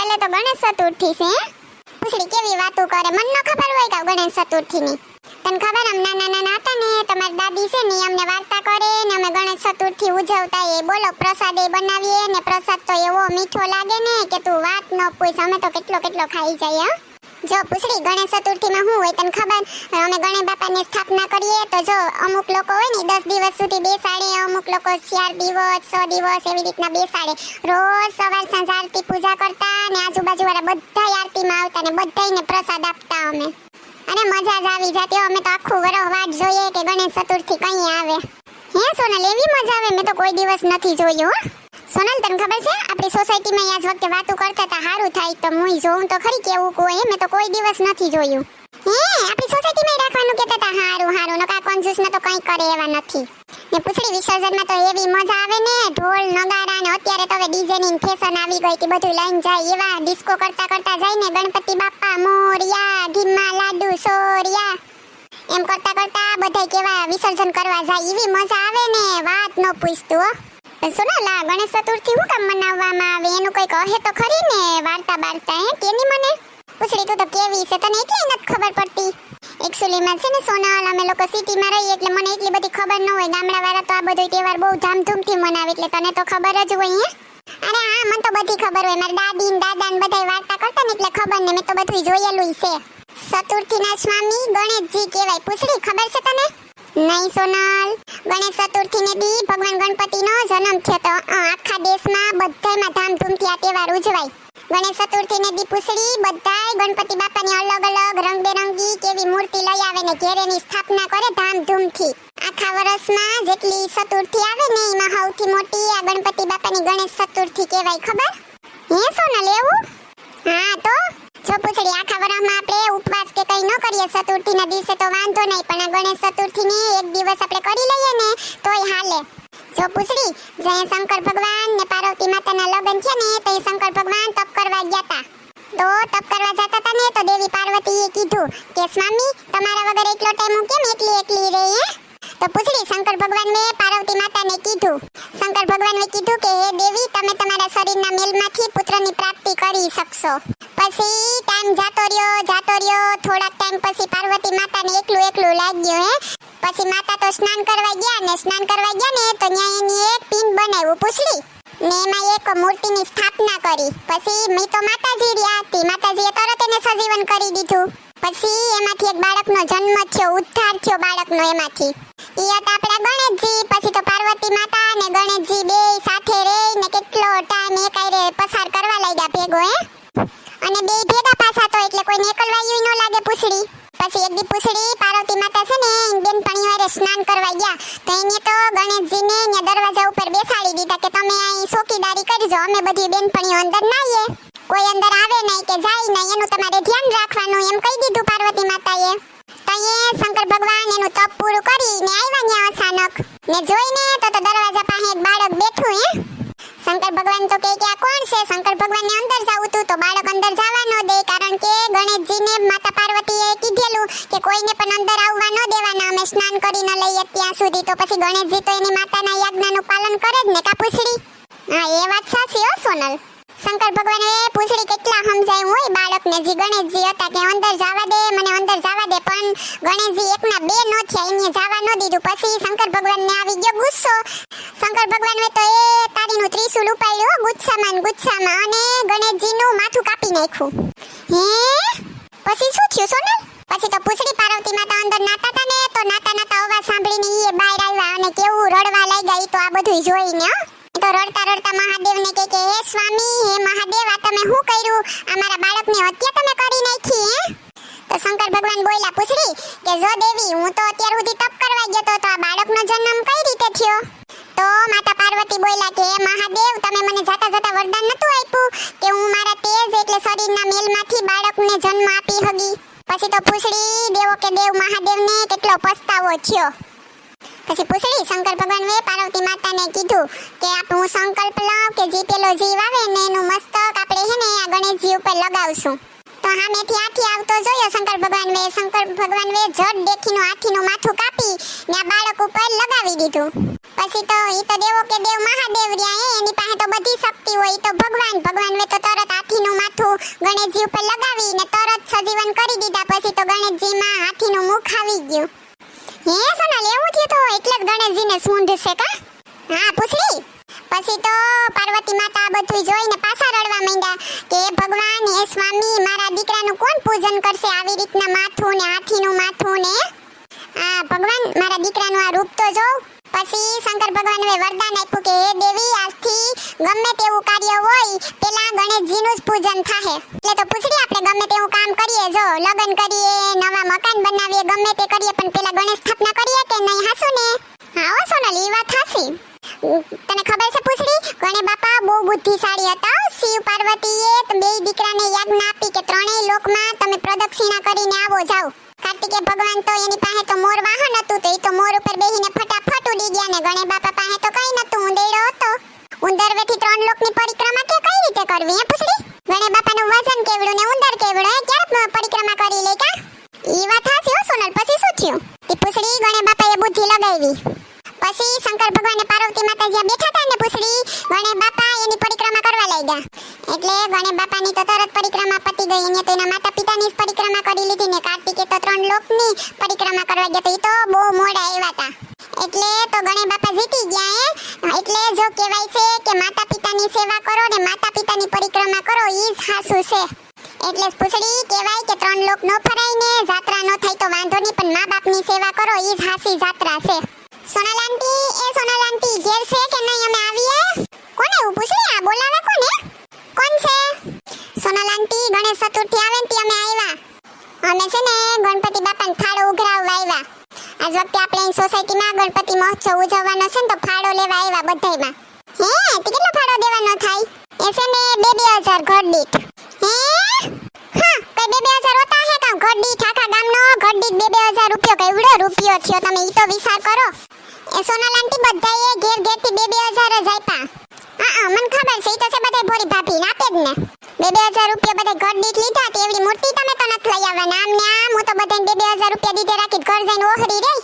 કાલે તો ગણેશ ચતુર્થી છે હે? પૂછડી કેવી વાતો કરે, મન ન ખબર હોય કે ગણેશ ચતુર્થીની. તને ખબર આમ નાના હતા ને તમારી દાદી છે ને અમને વાર્તા કરે ને અમે ગણેશ ચતુર્થી ઉજવતા એ બોલો પ્રસાદ એ બનાવીએ ને પ્રસાદ તો એવો મીઠો લાગે ને કે તું વાત ન પૂછ, અમે તો કેટલો ખાઈ જાય હો. જો પૂછડી ગણેશ ચતુર્થીમાં શું હોય તને ખબર? અમે ગણેશ બાપાની સ્થાપના કરીએ તો જો અમુક લોકો હોય ને 10 દિવસ સુધી બેસાડે, અમુક લોકો 4 દિવસ 6 દિવસ એવી રીતના બેસાડે. રોજ સવાર સાંજ આરતી પૂજા કરતા ને આજુબાજુવાળા બધા આરતીમાં આવતા ને બધાયને પ્રસાદ આપતા અમે. અને મજા જ આવી જાતી. અમે તો આખું વરસ વાટ જોઈએ કે ગણેશ ચતુર્થી કઈ આવે. હે સોનલ, એવી મજા આવે? મેં તો કોઈ દિવસ નથી જોયું હો. સોનલ તને ખબર છે આપણી સોસાયટીમાં આજ વખતે વાતો કરતા હતા સારું થાય તો હું જોઉં તો ખરી કેવું કોઈ, મેં તો કોઈ દિવસ નથી જોયું. હે આપણી સોસાયટીમાં રાખવાનું કહેતા હતા હારું નકા કંજૂસ ને તો કંઈ કરે એવા નથી. ને પૂછડી વિસર્જનમાં તો એવી મજા આવે ને, ઢોલ નગારા ને અત્યારે તો હવે ડીજે ની ફેશન આવી ગઈ કે બધું લઈને જાય એવા ડિસ્કો કરતા જાય ને ગણપતિ બાપા મોરિયા ઢીમા લાડુ સોરિયા એમ કરતા બધાય કેવા વિસર્જન કરવા જાય એવી મજા આવે ને વાત ન પૂછતું હો. સોનલ આ ગણેશ ચતુર્થી શું કામ મનાવવામાં આવે એનું કઈક કહે તો ખરી ને વાર્તા હે કેની મને? પૂછડી તું તો કેવી છે તને એટલી નથી ખબર પડતી. એક્ચ્યુઅલી માં છે ને સોનલ અમે લોકો સિટીમાં રહીએ એટલે મને એટલી બધી ખબર ન હોય. ગામડાવાળા તો આ બધો તહેવાર બહુ ધામધૂમથી મનાવે એટલે તને તો ખબર જ હોય હે? અરે હા મને તો બધી ખબર હોય, મારા દાદી ને દાદા ને બધાય વાર્તા કરતા ને એટલે ખબર ને મેં તો બધું જોયેલું છે. ચતુર્થીના સ્વામી ગણેશજી કહેવાય. પૂછડી ખબર છે તને? નહીં સોનલ, ગણેશ ચતુર્થીને દી ભગવાન ગણપતિનો જન્મ થયો તો આખા દેશમાં બધાયમાં ધામધૂમથી આ તહેવાર ઉજવાય. ગણેશ ચતુર્થીને દી પૂછડી બધાય ગણપતિ બાપાની અલગ રંગબેરંગી કેવી મૂર્તિ લઈ આવે ને ઘેરેની સ્થાપના કરે ધામધૂમથી. આખા વર્ષમાં જેટલી ચતુર્થી આવે ને એમાં સૌથી મોટી આ ગણપતિ બાપાની ગણેશ ચતુર્થી કહેવાય. ખબર હે સોનલ એવું? હા તો જો પૂછડી આખા વર્ષમાં આપણે ઉપવાસ કે કઈ ન કરીએ ચતુર્થીના દિવસે તો વાંધો નહીં, પણ આ ગણેશ ચતુર્થીને એક દિવસ આપણે કરી લઈએ ને તોય હાલે. જો પૂછડી જ્યાં શંકર ભગવાન ને પાર્વતી માતાના લગ્ન છે ને તો શંકર ભગવાન તપ કરવા ગયા હતા. તો તપ કરવા જતા હતા ને તો દેવી પાર્વતીએ કીધું કે સ્વામી તમારા વગર એટલો ટાઈમ હું કેમ એકલી રહી હે? તો પૂછડી શંકર ભગવાને પાર્વતી માતાને કીધું કે હે દેવી તમે તમારા શરીરના મેલમાંથી પુત્રની પ્રાપ્તિ કરી શકશો. પછી ટાઈમ જાતો રહ્યો થોડાક ટાઈમ પછી પાર્વતી માતાને એકલું લાગ્યું હે. પછી માતા તો સ્નાન કરવા ગયા ને તો ન્યા એની એક પિંડ બનાવ્યું પૂછડી ને એમાં એક મૂર્તિની સ્થાપના કરી. પછી મી તો માતાજી રહ્યા હતી, માતાજીએ તરત એને સજીવન કરી દીધું. પછી એમાંથી એક બાળકનો જન્મ થયો, ઉદ્ધાર થયો બાળકનો એમાંથી. ઈ હતા આપણા ગણેશજી. પછી તો પાર્વતી માતા અને ગણેશજી બે સાથે રહીને કેટલો ટાઈમ એકાયરે પસાર કરવા લાગ્યા ભેગો હે. અને બે ભેગા પાછા તો એટલે કોઈને એકલવાયું ન લાગે પૂછડી. પછી એક દી પૂછડી પાર્વતી માતા છે ને બેનપણીઓ હારે સ્નાન કરવા ગયા તો એને તો ગણેશજીને ને દરવાજા ઉપર બેસાડી દીધા કે તમે અહીં ચોકીદારી કરજો, અમે બધી બેનપણીઓ અંદર નાઈએ, કોઈ અંદર આવે નહીં કે જાય નહીં, એનું તમારે ધ્યાન રાખવાનું એમ કહી દીધું પાર્વતી માતાએ. તઈએ શંકર ભગવાન એનું તપ પૂરું કરીને આવ્યા ન્યા અચાનક ને જોઈને તો દરવાજા પાસે એક બાળક બેઠું હે. શંકર ભગવાન તો કે આ કોણ છે? શંકર ભગવાનને અંદર જાવું તું તો બાળક અંદર જવા ન દે, કારણ કે ગણેશજીને માતા પાર્વતીએ કીધેલું કે કોઈને પણ અંદર આવવા ન દેવાના, અમે સ્નાન કરી ન લઈએ ત્યાં સુધી. તો પછી ગણેશજી તો એની માતાના યાજ્ઞાનું પાલન કરે જ ને કા પૂછડી? હા એ વાત સાચી હો સોનલ. શંકર ભગવાને પૂછડી કેટલા સમજાયું હોય બાળકને જે ગણેશજી હતા કે અંદર જવા દે મને અંદર જવા દે, પણ ગણેશજી એકના બે ન થયા, એને જવા ન દીધું. પછી શંકર ભગવાનને આવી ગયો ગુસ્સો. શંકર ભગવાને તો એ તારીનું ત્રિશૂલ ઉપાડ્યું ગુચ્છામાં અને ગણેશજીનું માથું કાપી નાખ્યું. હે પછી શું થયું સોનલ? પછી તો પૂછડી પાર્વતી માતા અંદર નાતા હતા ને તો નાતા અવાજ સાંભળીને ઈ બહાર આવ્યા અને કેવું રડવા લાગ્યા. ઈ તો આ બધું જોઈને તો રડતા મહાદેવને કે હે સ્વામી, હે મહાદેવ, આ તમે શું કર્યું? અમારા બાળકની હત્યા તમે કરી નાખી હે? તો શંકર ભગવાન બોલ્યા પૂછડી કે જો દેવી હું તો અત્યાર સુધી તપ કરવા ગયો તો આ બાળકનો જન્મ કઈ રીતે થયો? તો માતા પાર્વતી બોલ્યા કે હે મહાદેવ, તમે મને જાતા વરદાન નતું આપ્યું કે હું મારા તેજ એટલે શરીરના મેલમાંથી બાળકને જન્મ આપી હગી? પછી તો પૂછડી દેવો કે દેવ મહાદેવને કેટલો પસ્તાવો થયો. પછી પૂછડી શંકર ભગવાને પાર્વતી માતાને કીધું કે હું સંકલ્પ લઉં કે જે પેલો જીવ આવે ને એનું મસ્તક આપણે હે ને આ ગણેશજી ઉપર લગાવશું. તો સામેથી હાથી આવતો જોયો શંકર ભગવાને જડ દેખીનું હાથીનું માથું કાપી ને આ બાળક ઉપર લગાવી દીધું. પછી તો ઈ તો દેવો કે દેવ મહાદેવ રહ્યા, એની પાસે તો બધી શક્તિ હોય, ઈ તો ભગવાન તો તરત હાથીનું માથું ગણેશજી ઉપર લગાવીને તરત સજીવન કરી દીધા. પછી તો ગણેશજીમાં હાથીનું મુખ આવી ગયું. હે સોનલ, એવું થયું તો એટલે જ ગણેશજીને સૂંઢ છે કા? હા પૂછડી. પછી તો પાર્વતી માતા આ બધું જોઈને પાછા રડવા માંડ્યા કે હે ભગવાન, હે સ્વામી, મારા દીકરાનું કોણ પૂજન કરશે? આવી રીતના માથું ને હાથીનું માથું ને આ ભગવાન, મારા દીકરાનું આ રૂપ તો જોઉં. પછી શંકર ભગવાને વરદાન આપ્યું કે હે દેવી, આજથી ગમે તેવું કાર્ય હોય પેલા ગણેશજીનું જ પૂજન થાહે. એટલે તો પૂછડી આપણે ગમે તેવું કામ કરીએ, જો લગ્ન કરીએ, નવા મકાન બનાવીએ, ગમે તે કરીએ, પણ પેલા ગણેશ સ્થાપના કરીએ કે નહીં? હાસુ ને? હા હો સોનલ, એ વાત હાસી. તને ખબર છે પૂછડી, ગણે બાપા બહુ બુદ્ધિશાળી હતા. શિવ પાર્વતીએ બે દીકરાને યજ્ઞ આપી કે ત્રણેય લોકમાં તમે પ્રદક્ષિણા કરીને આવો જાઓ. કાર્તિકે ભગવાન તો એની પાસે તો મોર વાહન હતું, તો એ તો મોર ઉપર બેહીને ફટાફટ ઉડી ગયા ને ગણે બાપા પાસે તો કઈ નતું, ઉંદેડો હતો. ઉંદર વેથી ત્રણ લોકની પરિક્રમા કે કઈ રીતે કરવી? હે પૂછડી, ગણે બાપાનું વજન કેવડું ને ઉંદર કેવડો, ક્યારે પરિક્રમા કરી લે કા? ઈ વાત હાસી હો સોનલ. પછી શું થયું? ઈ પૂછડી ગણે બાપાએ બુદ્ધિ લગાવી. પછી શંકર ભગવાન ને પાર્વતી માતા જ્યાં બેઠા હતા ને પૂછડી, ગણે બાપા એની પરિક્રમા કરવા લાગ્યા. એટલે ગણે બાપાની તો તરત પરિક્રમા પતી ગઈ. એને તો એના માતા પિતાની જ પરિક્રમા કરી લીધી ને કાર્તિકે તો ત્રણ લોકની પરિક્રમા કરવા ગયા. તો એ તો બહુ મોડા આવ્યા હતા. એટલે તો ગણે બાપા જીતી ગયા. એટલે જો કહેવાય છે કે માતા પિતાની સેવા કરો ને માતા પિતાની પરિક્રમા કરો, ઈ જ હાસુ છે. એટલે પૂછડી કહેવાય કે ત્રણ લોક નો ફરાય ને જાત્રા નો થાય તો વાંધો નહીં, પણ મા બાપની સેવા કરો, ઈ જ હાસી જાત્રા છે. સોનલ આંટી, એ સોનલ આંટી ઘેર છે કે નહીં? અમે આવીએ. કોને એવું પૂછડી? આ બોલાવે કોને? કોણ છે? સોનલ આંટી, ગણેશ ચતુર્થી આવે ને અમે આવ્યા. અમે છે ને ગણપતિ બાપાને ફાળો ઉઘરાવવા આવ્યા. આજ વખતે આપણે અહીં સોસાયટીમાં ગણપતિ મહોત્સવ ઉજવવાનો છે ને તો ફાળો લેવા આવ્યા બધાયમાં. હે, તે કેટલો ફાળો દેવાનો થાય? એ છે ને 2-2000 ઘર દીઠ. હે હા, કઈ 2000 હોતા હે કામ? ઘર દીઠ આખા ગામનો ઘર દીઠ 2000 રૂપિયો, કેવડો રૂપિયો થયો? તમે ઈ તો વિચાર કરો. એ સોનલ આંટી બધાએ ઘેર ઘેરથી 2000 જ આપ્યા. હા મને ખબર છે, ઈ તો છે બધાય ભોરી ભાભી આપે જ ને. 2000 રૂપિયા બધાય ઘર દીઠ લીધા. તે એવડી મૂર્તિ તમે તો નથી લઈ આવવાના. આમ ને આમ હું તો બધાને 2000 રૂપિયા દીધે રાખી ઘર જઈને ઓહરી રહી.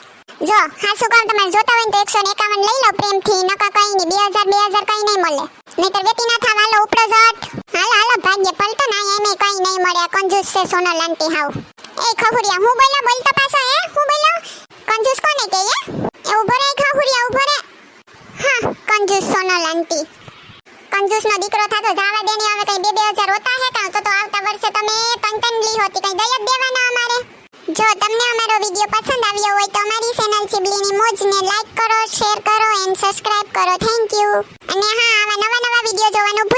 જો હાસુ કામ તમારે જોતા હોય ને તો 151 લઈ લો પ્રેમથી, નકા કઈ નહીં. 2000 કઈ નહીં મળે, નહીતર વેતી ના થાવ. હાલો ઉપડો જટ. હાલો ભાગ્ય પલતો ના, એમે કઈ નહીં મળે. કંજૂસ છે સોનલ આંટી હાવ. એ ખહુરિયા, હું બોલ્યો? બોલતો પાછો. હે હું બોલ્યો? કંજૂસ કોને કહે? એ ઉભો રે ખહુરિયા, ઉભો રે. હા કંજૂસ સોનલ આંટી. કંજૂસ નો દીકરો થાતો જાવા દેની. હવે કઈ 2000 હોતા હે કાં? તો આવતા વર્ષે તમે તન લી હોતી. કઈ દયા દેવાના અમારે. જો તમને અમારો વિડિયો પસંદ આવ્યો હોય તો અમારી ચેનલ ચીબલીની મોજને લાઈક કરો, શેર કરો એન્ડ સબસ્ક્રાઇબ કરો. Thank you. અને હા, આવા નવા વિડિયો જોવાનું